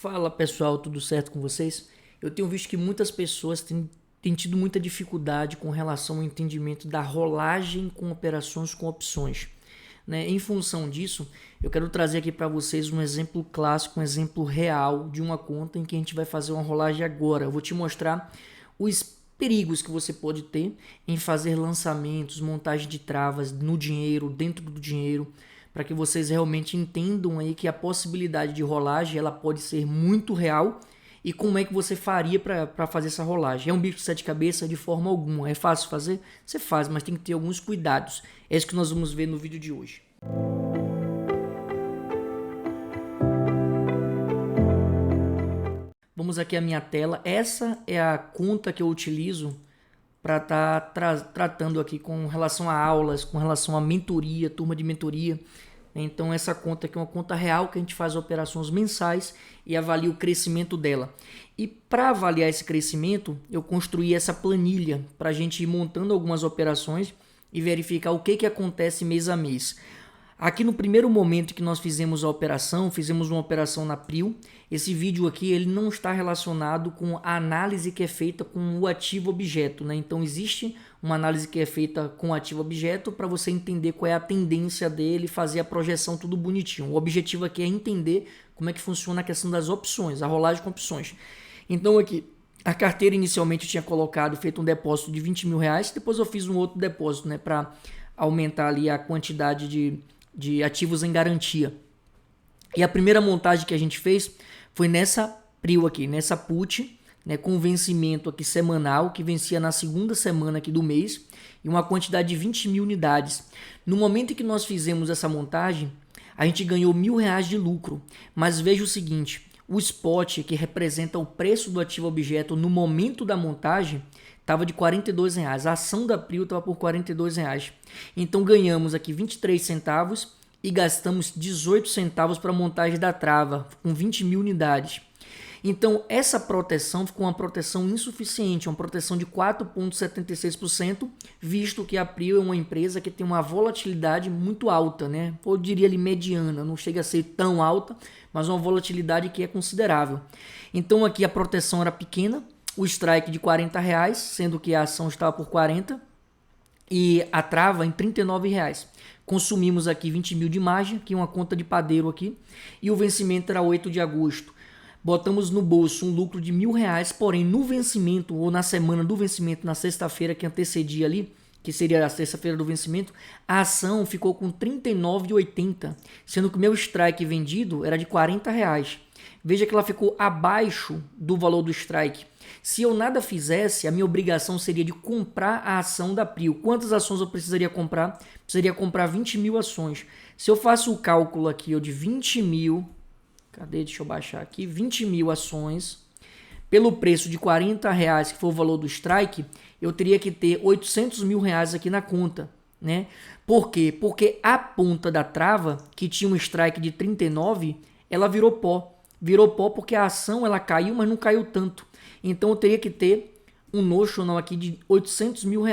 Fala pessoal, tudo certo com vocês? Eu tenho visto que muitas pessoas têm tido muita dificuldade com relação ao entendimento da rolagem com operações com opções, né? Em função disso, eu quero trazer aqui para vocês um exemplo clássico, um exemplo real de uma conta em que a gente vai fazer uma rolagem agora. Eu vou te mostrar os perigos que você pode ter em fazer lançamentos, montagem de travas no dinheiro, dentro do dinheiro, para que vocês realmente entendam aí que a possibilidade de rolagem ela pode ser muito real e como é que você faria para fazer essa rolagem. É um bicho de sete cabeças de forma alguma. É fácil fazer? Você faz, mas tem que ter alguns cuidados. É isso que nós vamos ver no vídeo de hoje. Vamos aqui à minha tela. Essa é a conta que eu utilizo para estar tratando aqui com relação a aulas, com relação a mentoria, turma de mentoria. Então essa conta aqui é uma conta real que a gente faz operações mensais e avalia o crescimento dela. E para avaliar esse crescimento, eu construí essa planilha para a gente ir montando algumas operações e verificar o que acontece mês a mês. Aqui no primeiro momento que nós fizemos a operação, fizemos uma operação na Prio. Esse vídeo aqui ele não está relacionado com a análise que é feita com o ativo objeto, né? Então existe uma análise que é feita com o ativo objeto para você entender qual é a tendência dele, fazer a projeção tudo bonitinho. O objetivo aqui é entender como é que funciona a questão das opções, a rolagem com opções. Então aqui, a carteira inicialmente eu tinha colocado, feito um depósito de 20 mil reais, depois eu fiz um outro depósito, né, para aumentar ali a quantidade de ativos em garantia. E a primeira montagem que a gente fez foi nessa Prio aqui, nessa put, né, com vencimento aqui semanal, que vencia na segunda semana aqui do mês, e uma quantidade de 20 mil unidades. No momento em que nós fizemos essa montagem, a gente ganhou R$ 1.000 de lucro, mas veja o seguinte, o spot, que representa o preço do ativo objeto no momento da montagem, estava de R$ 42,00. A ação da Prio estava por R$ 42,00. Então ganhamos aqui 23 centavos e gastamos 18 centavos para a montagem da trava, com 20 mil unidades. Então essa proteção ficou uma proteção insuficiente, uma proteção de 4,76%, visto que a Prio é uma empresa que tem uma volatilidade muito alta, né? Eu diria ali mediana, não chega a ser tão alta, mas uma volatilidade que é considerável. Então aqui a proteção era pequena, o strike de R$ 40,00, sendo que a ação estava por 40 e a trava em R$ 39,00. Consumimos aqui 20 mil de margem, aqui uma conta de padeiro aqui, e o vencimento era 8 de agosto. Botamos no bolso um lucro de R$ 1.000, porém no vencimento ou na semana do vencimento, na sexta-feira que antecedia ali, que seria a sexta-feira do vencimento, a ação ficou com R$ 39,80, sendo que o meu strike vendido era de R$ 40,00. Veja que ela ficou abaixo do valor do strike. Se eu nada fizesse, a minha obrigação seria de comprar a ação da Prio. Quantas ações eu precisaria comprar? Precisaria comprar 20 mil ações. Se eu faço o cálculo aqui de 20 mil, deixa eu baixar aqui, 20 mil ações, pelo preço de R$ 40,00, que foi o valor do strike, eu teria que ter R$ 800 mil aqui na conta, né? Por quê? Porque a ponta da trava, que tinha um strike de 39, ela virou pó. Virou pó porque a ação ela caiu, mas não caiu tanto. Então eu teria que ter um notional aqui de R$ 800 mil.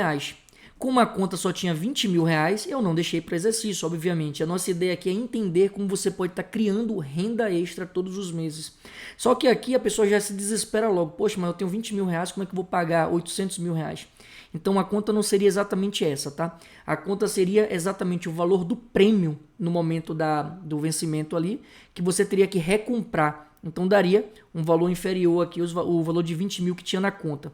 Como a conta só tinha R$ 20 mil, eu não deixei para exercício, obviamente. A nossa ideia aqui é entender como você pode estar criando renda extra todos os meses. Só que aqui a pessoa já se desespera logo. Poxa, mas eu tenho 20 mil reais, como é que eu vou pagar 800 mil reais? Então a conta não seria exatamente essa, tá? A conta seria exatamente o valor do prêmio no momento do vencimento ali, que você teria que recomprar. Então daria um valor inferior aqui, o valor de 20 mil que tinha na conta.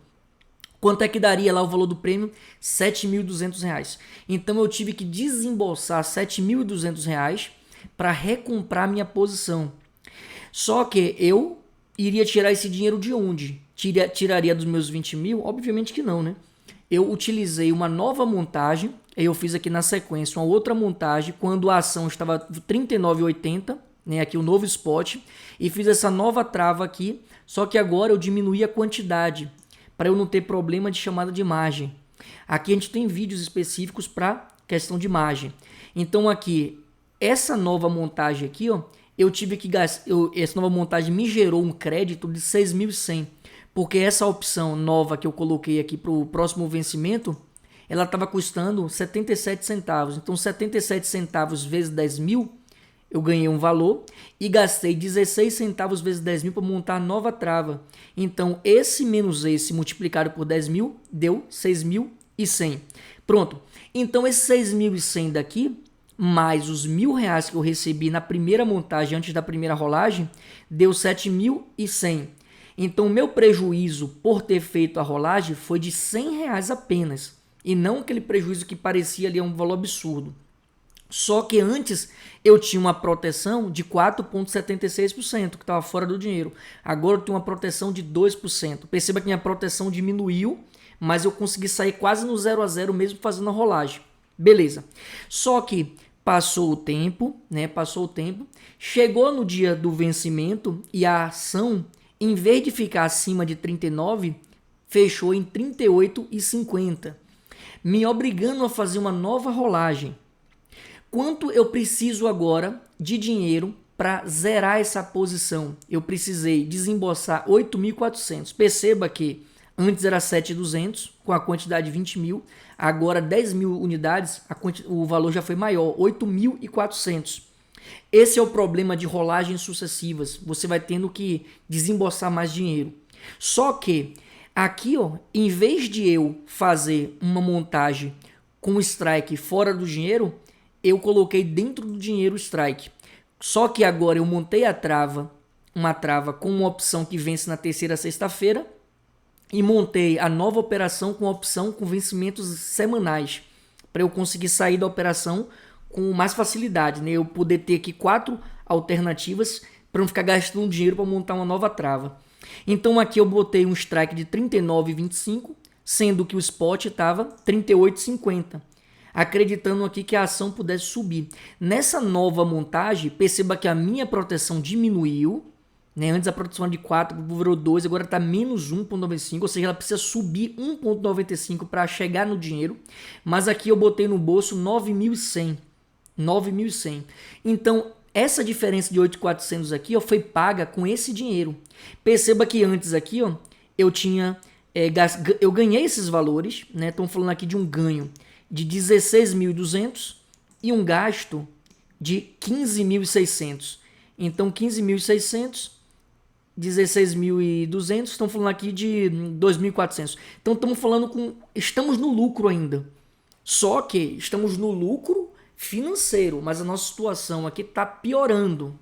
Quanto é que daria lá o valor do prêmio? R$ 7.200. Então eu tive que desembolsar R$ 7.200 para recomprar minha posição. Só que eu iria tirar esse dinheiro de onde? Tiraria dos meus 20 mil? Obviamente que não, né? Eu utilizei uma nova montagem, eu fiz aqui na sequência uma outra montagem quando a ação estava R$ 39,80, né, aqui o novo spot, e fiz essa nova trava aqui, só que agora eu diminuí a quantidade, para eu não ter problema de chamada de margem. Aqui a gente tem vídeos específicos para questão de margem. Então aqui, essa nova montagem aqui, ó, eu tive que gastar, essa nova montagem me gerou um crédito de 6.100, porque essa opção nova que eu coloquei aqui para o próximo vencimento, ela estava custando 77 centavos. Então 77 centavos vezes 10 mil, eu ganhei um valor e gastei 16 centavos vezes 10 mil para montar a nova trava. Então, esse menos esse multiplicado por 10 mil deu 6.100. Pronto. Então, esses 6.100 daqui, mais os R$ 1.000 que eu recebi na primeira montagem, antes da primeira rolagem, deu 7.100. Então, o meu prejuízo por ter feito a rolagem foi de R$ 100 apenas. E não aquele prejuízo que parecia ali um valor absurdo. Só que antes eu tinha uma proteção de 4,76%, que estava fora do dinheiro. Agora eu tenho uma proteção de 2%. Perceba que minha proteção diminuiu, mas eu consegui sair quase no 0 a 0 mesmo fazendo a rolagem. Beleza. Só que passou o tempo, né? Passou o tempo. Chegou no dia do vencimento e a ação, em vez de ficar acima de 39, fechou em 38,50, me obrigando a fazer uma nova rolagem. Quanto eu preciso agora de dinheiro para zerar essa posição? Eu precisei desembolsar 8.400. Perceba que antes era 7.200 com a quantidade de 20 mil. Agora 10 mil unidades, o valor já foi maior, 8.400. Esse é o problema de rolagens sucessivas. Você vai tendo que desembolsar mais dinheiro. Só que aqui, ó, em vez de eu fazer uma montagem com strike fora do dinheiro, eu coloquei dentro do dinheiro o strike. Só que agora eu montei a trava, uma trava com uma opção que vence na terceira sexta-feira, e montei a nova operação com opção com vencimentos semanais, para eu conseguir sair da operação com mais facilidade, né? Eu poder ter aqui 4 alternativas para não ficar gastando dinheiro para montar uma nova trava. Então aqui eu botei um strike de 39,25, sendo que o spot estava 38,50. Acreditando aqui que a ação pudesse subir. Nessa nova montagem, perceba que a minha proteção diminuiu, né? Antes a proteção era de 4, virou 2, agora está menos 1,95, ou seja, ela precisa subir 1,95 para chegar no dinheiro, mas aqui eu botei no bolso 9.100. 9.100. Então, essa diferença de 8.400 aqui, ó, foi paga com esse dinheiro. Perceba que antes aqui, ó, eu ganhei esses valores, né? Estamos falando aqui de um ganho de 16.200 e um gasto de 15.600. Então, 15.600, 16.200, estamos falando aqui de 2.400. Então, estamos no lucro ainda. Só que estamos no lucro financeiro, mas a nossa situação aqui está piorando,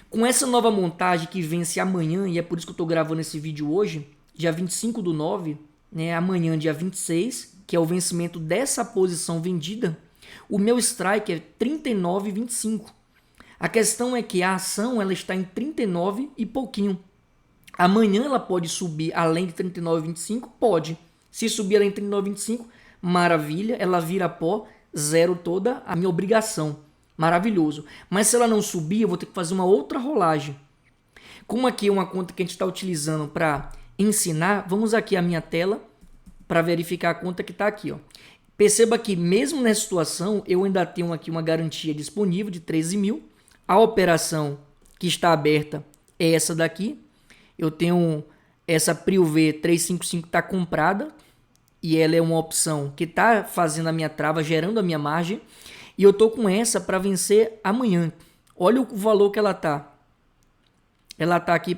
Com essa nova montagem que vence amanhã, e é por isso que eu estou gravando esse vídeo hoje, dia 25/9, né, amanhã, dia 26, que é o vencimento dessa posição vendida, o meu strike é 39,25. A questão é que a ação ela está em 39 e pouquinho. Amanhã ela pode subir além de 39,25? Pode. Se subir além de 39,25, maravilha, ela vira pó, zero toda a minha obrigação. Maravilhoso. Mas se ela não subir, eu vou ter que fazer uma outra rolagem. Como aqui é uma conta que a gente está utilizando para ensinar, vamos aqui à minha tela para verificar a conta que está aqui, ó. Perceba que mesmo nessa situação, eu ainda tenho aqui uma garantia disponível de 13 mil. A operação que está aberta é essa daqui. Eu tenho essa Prio V 355 está comprada e ela é uma opção que está fazendo a minha trava, gerando a minha margem. E eu estou com essa para vencer amanhã. Olha o valor que ela está. Ela está aqui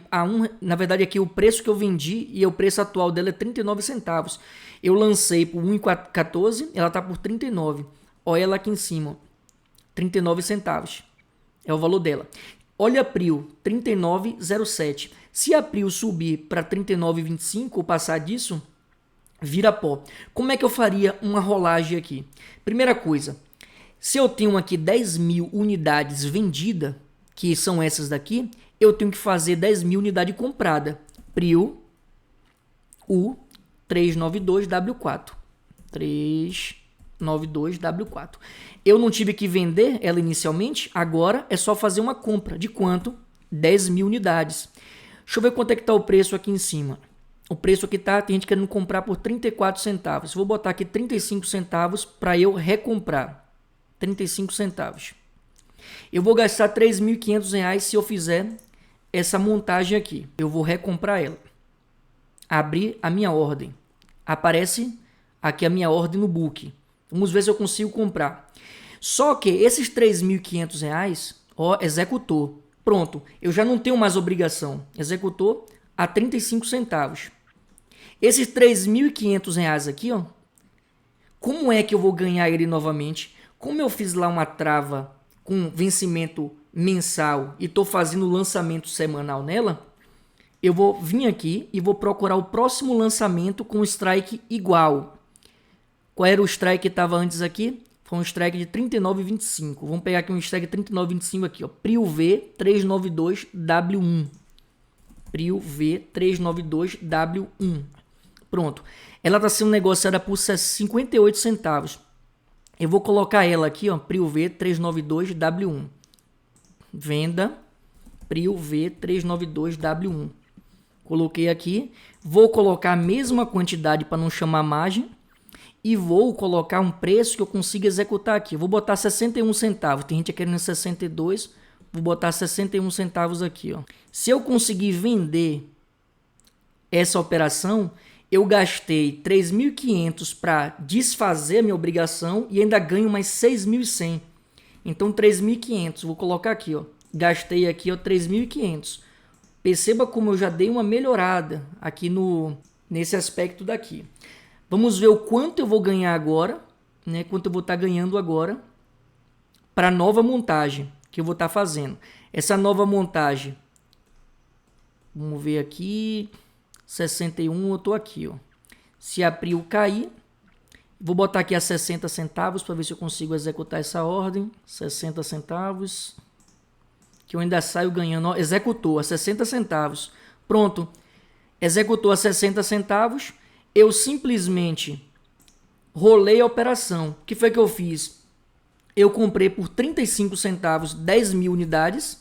na verdade aqui o preço que eu vendi e o preço atual dela é 39 centavos. Eu lancei por 1,14, ela está por 39. Olha ela aqui em cima, 39 centavos. É o valor dela. Olha a Prio, 39,07. Se a Prio subir para 39,25 ou passar disso, vira pó. Como é que eu faria uma rolagem aqui? Primeira coisa, se eu tenho aqui 10 mil unidades vendidas, que são essas daqui, eu tenho que fazer 10 mil unidades compradas. Prio U392W4. 392W4. Eu não tive que vender ela inicialmente, agora é só fazer uma compra. De quanto? 10 mil unidades. Deixa eu ver quanto é que está o preço aqui em cima. O preço aqui tá, tem gente querendo comprar por 34 centavos. Vou botar aqui 35 centavos para eu recomprar. 35 centavos. Eu vou gastar R$ 3.500 se eu fizer essa montagem aqui. Eu vou recomprar ela. Abrir a minha ordem. Aparece aqui a minha ordem no book. Vamos ver se eu consigo comprar. Só que esses R$ 3.500, ó, executou. Pronto, eu já não tenho mais obrigação. Executou a 35 centavos. Esses R$ 3.500 aqui, ó, como é que eu vou ganhar ele novamente? Como eu fiz lá uma trava com vencimento mensal e estou fazendo lançamento semanal nela, eu vou vir aqui e vou procurar o próximo lançamento com strike igual. Qual era o strike que estava antes aqui? Foi um strike de 39,25. Vamos pegar aqui um strike de 39,25 aqui, ó. Prio V 392W1. Prio V 392W1. Pronto. Ela está sendo negociada por 58 centavos. Eu vou colocar ela aqui, ó, Prio V 392W1. Venda Prio V 392W1. Coloquei aqui. Vou colocar a mesma quantidade para não chamar margem. E vou colocar um preço que eu consiga executar aqui. Vou botar 61 centavos. Tem gente querendo 62. Vou botar 61 centavos aqui, ó. Se eu conseguir vender essa operação, eu gastei 3.500 para desfazer a minha obrigação e ainda ganho mais 6.100. Então 3.500, vou colocar aqui, ó. Gastei aqui, ó, 3.500. Perceba como eu já dei uma melhorada aqui nesse aspecto daqui. Vamos ver o quanto eu vou ganhar agora, né? Quanto eu vou estar ganhando agora para a nova montagem que eu vou estar fazendo. Essa nova montagem, vamos ver aqui, 61, eu tô aqui, ó. Se a Prio cair, vou botar aqui a 60 centavos para ver se eu consigo executar essa ordem. 60 centavos, que eu ainda saio ganhando, ó, executou a 60 centavos. Pronto, executou a 60 centavos. Eu simplesmente rolei a operação. O que foi que eu fiz? Eu comprei por 35 centavos 10.000 unidades,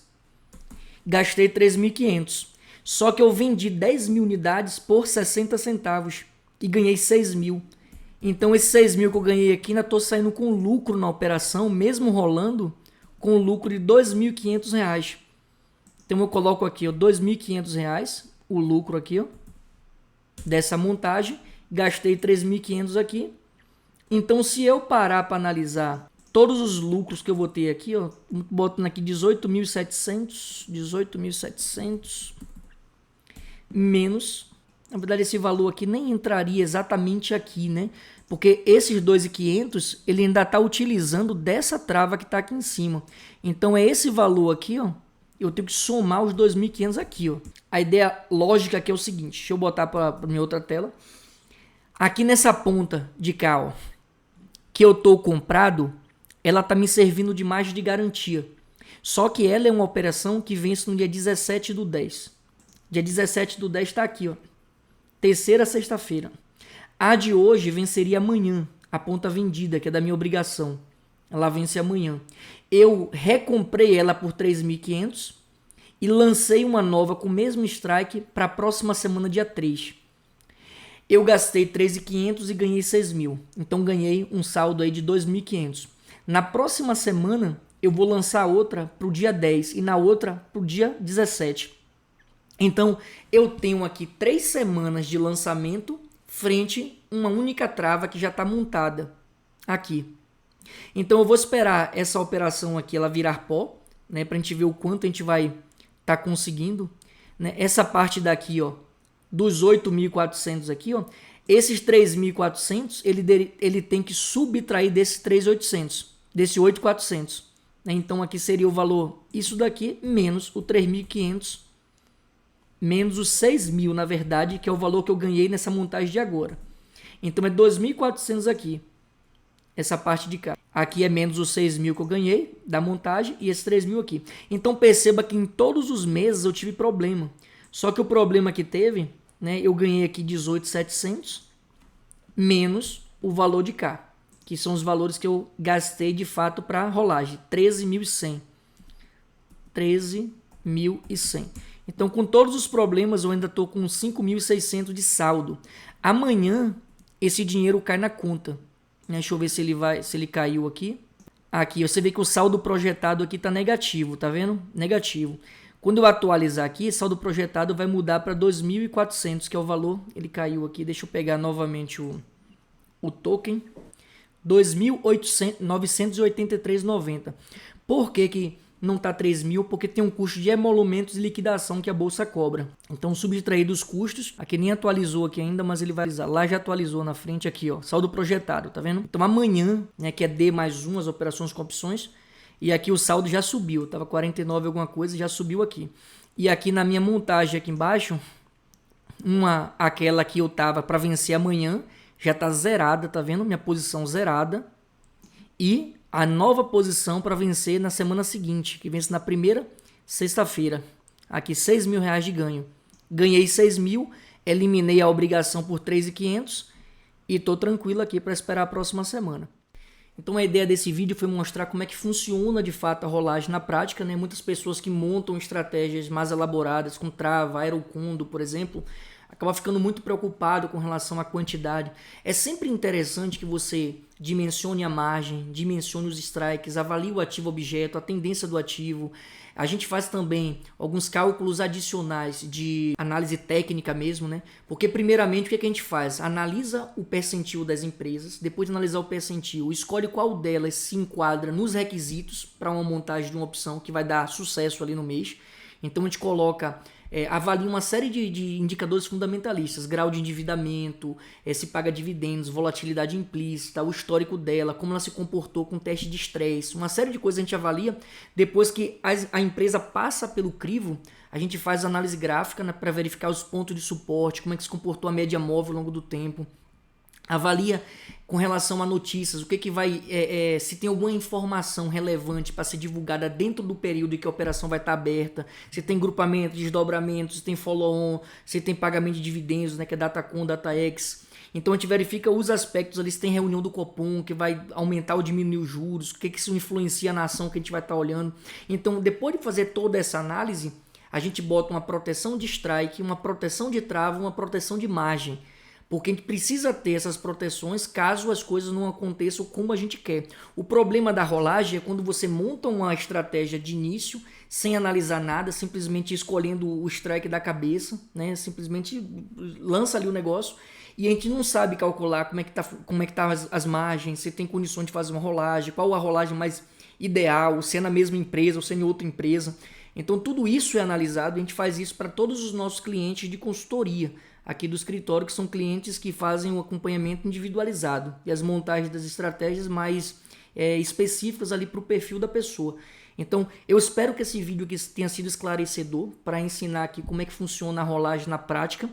gastei 3.500. Só que eu vendi 10.000 unidades por 60 centavos e ganhei 6.000. Então esses 6.000 que eu ganhei aqui, ainda estou saindo com lucro na operação, mesmo rolando com lucro de R$ 2.500. Então eu coloco aqui, ó, R$ 2.500, o lucro aqui, ó, dessa montagem, gastei 3.500 aqui. Então se eu parar para analisar todos os lucros que eu vou ter aqui, ó, botando aqui 18.700 menos, na verdade esse valor aqui nem entraria exatamente aqui, né? Porque esses 2.500 ele ainda está utilizando dessa trava que está aqui em cima. Então é esse valor aqui, ó, eu tenho que somar os 2.500 aqui, ó. A ideia lógica aqui é o seguinte, deixa eu botar para minha outra tela. Aqui nessa ponta de cá, ó, que eu tô comprado, ela tá me servindo de margem de garantia. Só que ela é uma operação que vence no dia 17/10. Dia 17/10 está aqui, ó. Terceira sexta-feira. A de hoje venceria amanhã, a ponta vendida, que é da minha obrigação. Ela vence amanhã. Eu recomprei ela por 3.500 e lancei uma nova com o mesmo strike para a próxima semana, dia 3. Eu gastei 13.500 e ganhei 6.000. Então ganhei um saldo aí de 2.500. Na próxima semana eu vou lançar outra para o dia 10 e na outra para o dia 17. Então eu tenho aqui 3 semanas de lançamento frente a uma única trava que já está montada aqui. Então eu vou esperar essa operação aqui ela virar pó, né, para a gente ver o quanto a gente vai estar conseguindo, né? Essa parte daqui, ó, dos 8.400 aqui, ó, esses 3.400 ele tem que subtrair desses 3.800, desse 8.400, né? Então aqui seria o valor, isso daqui menos o 3.500 menos os 6.000, na verdade, que é o valor que eu ganhei nessa montagem de agora. Então é 2.400 aqui, essa parte de cá. Aqui é menos os 6.000 que eu ganhei da montagem e esses 3.000 aqui. Então perceba que em todos os meses eu tive problema. Só que o problema que teve, né, eu ganhei aqui 18.700 menos o valor de cá, que são os valores que eu gastei de fato para rolagem, 13.100. 13.100. Então, com todos os problemas, eu ainda estou com 5.600 de saldo. Amanhã, esse dinheiro cai na conta. Deixa eu ver se ele caiu aqui. Aqui, você vê que o saldo projetado aqui está negativo, tá vendo? Negativo. Quando eu atualizar aqui, saldo projetado vai mudar para 2.400, que é o valor. Ele caiu aqui. Deixa eu pegar novamente o token. 2.983,90. Por que não está 3 mil? Porque tem um custo de emolumentos e liquidação que a bolsa cobra. Então, subtraído os custos, aqui nem atualizou aqui ainda, mas ele vai atualizar. Lá já atualizou na frente aqui, ó, saldo projetado, tá vendo? Então, amanhã, né, que é D mais 1, as operações com opções, e aqui o saldo já subiu, tava 49 alguma coisa, já subiu aqui. E aqui na minha montagem aqui embaixo, aquela que eu tava para vencer amanhã, já tá zerada, tá vendo? Minha posição zerada. E a nova posição para vencer na semana seguinte, que vence na primeira sexta-feira. Aqui 6 mil reais de ganho. Ganhei 6 mil, eliminei a obrigação por 3.500 e tô tranquilo aqui para esperar a próxima semana. Então a ideia desse vídeo foi mostrar como é que funciona de fato a rolagem na prática, né? Muitas pessoas que montam estratégias mais elaboradas com trava, aerocundo, por exemplo, acaba ficando muito preocupado com relação à quantidade. É sempre interessante que você dimensione a margem, dimensione os strikes, avalie o ativo objeto, a tendência do ativo. A gente faz também alguns cálculos adicionais de análise técnica mesmo, né? Porque primeiramente o que a gente faz? Analisa o percentil das empresas, depois de analisar o percentil, escolhe qual delas se enquadra nos requisitos para uma montagem de uma opção que vai dar sucesso ali no mês. Então a gente coloca... avalia uma série de indicadores fundamentalistas, grau de endividamento, se paga dividendos, volatilidade implícita, o histórico dela, como ela se comportou com teste de estresse, uma série de coisas a gente avalia. Depois que a empresa passa pelo crivo, a gente faz análise gráfica, né, para verificar os pontos de suporte, como é que se comportou a média móvel ao longo do tempo. Avalia com relação a notícias, o que vai, se tem alguma informação relevante para ser divulgada dentro do período em que a operação vai estar aberta, se tem grupamento, desdobramento, se tem follow-on, se tem pagamento de dividendos, né, que é DataCon, DataX. Então a gente verifica os aspectos ali, se tem reunião do Copom, que vai aumentar ou diminuir os juros, o que isso influencia na ação que a gente vai estar olhando. Então depois de fazer toda essa análise, a gente bota uma proteção de strike, uma proteção de trava, uma proteção de margem. Porque a gente precisa ter essas proteções caso as coisas não aconteçam como a gente quer. O problema da rolagem é quando você monta uma estratégia de início, sem analisar nada, simplesmente escolhendo o strike da cabeça, né? Simplesmente lança ali o negócio e a gente não sabe calcular como é que tá as margens, se tem condições de fazer uma rolagem, qual a rolagem mais ideal, se é na mesma empresa ou se é em outra empresa. Então tudo isso é analisado e a gente faz isso para todos os nossos clientes de consultoria aqui do escritório, que são clientes que fazem um acompanhamento individualizado e as montagens das estratégias mais específicas ali para o perfil da pessoa. Então eu espero que esse vídeo aqui tenha sido esclarecedor para ensinar aqui como é que funciona a rolagem na prática.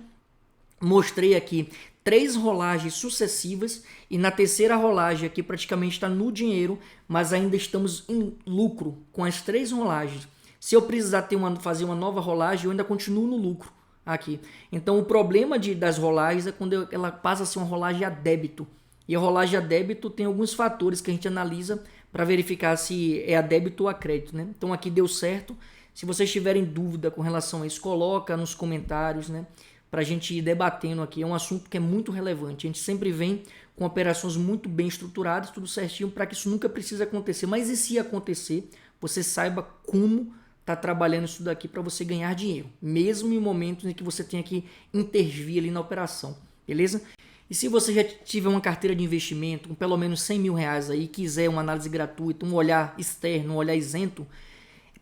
Mostrei aqui 3 rolagens sucessivas e na terceira rolagem aqui praticamente está no dinheiro, mas ainda estamos em lucro com as 3 rolagens. Se eu precisar fazer uma nova rolagem, eu ainda continuo no lucro aqui. Então o problema das rolagens é quando ela passa a ser uma rolagem a débito. E a rolagem a débito tem alguns fatores que a gente analisa para verificar se é a débito ou a crédito, né? Então aqui deu certo. Se vocês tiverem dúvida com relação a isso, coloca nos comentários, né? Para a gente ir debatendo aqui. É um assunto que é muito relevante. A gente sempre vem com operações muito bem estruturadas, tudo certinho, para que isso nunca precise acontecer. Mas e se acontecer, você saiba como tá trabalhando isso daqui para você ganhar dinheiro, mesmo em momentos em que você tenha que intervir ali na operação, beleza? E se você já tiver uma carteira de investimento com pelo menos 100 mil reais aí, quiser uma análise gratuita, um olhar externo, um olhar isento,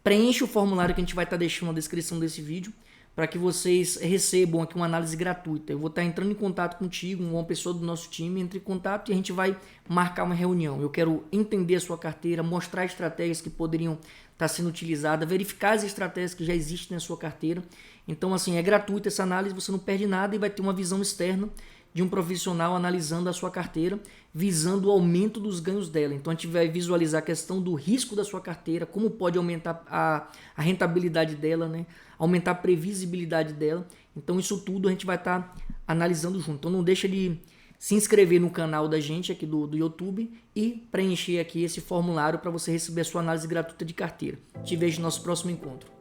preencha o formulário que a gente vai estar deixando na descrição desse vídeo para que vocês recebam aqui uma análise gratuita. Eu vou estar entrando em contato contigo, uma pessoa do nosso time entre em contato e a gente vai marcar uma reunião. Eu quero entender a sua carteira, mostrar estratégias que poderiam estar sendo utilizadas, verificar as estratégias que já existem na sua carteira. Então, assim, é gratuita essa análise, você não perde nada e vai ter uma visão externa de um profissional analisando a sua carteira, visando o aumento dos ganhos dela. Então a gente vai visualizar a questão do risco da sua carteira, como pode aumentar a rentabilidade dela, né? Aumentar a previsibilidade dela. Então isso tudo a gente vai estar analisando junto. Então não deixa de se inscrever no canal da gente aqui do YouTube e preencher aqui esse formulário para você receber a sua análise gratuita de carteira. Te vejo no nosso próximo encontro.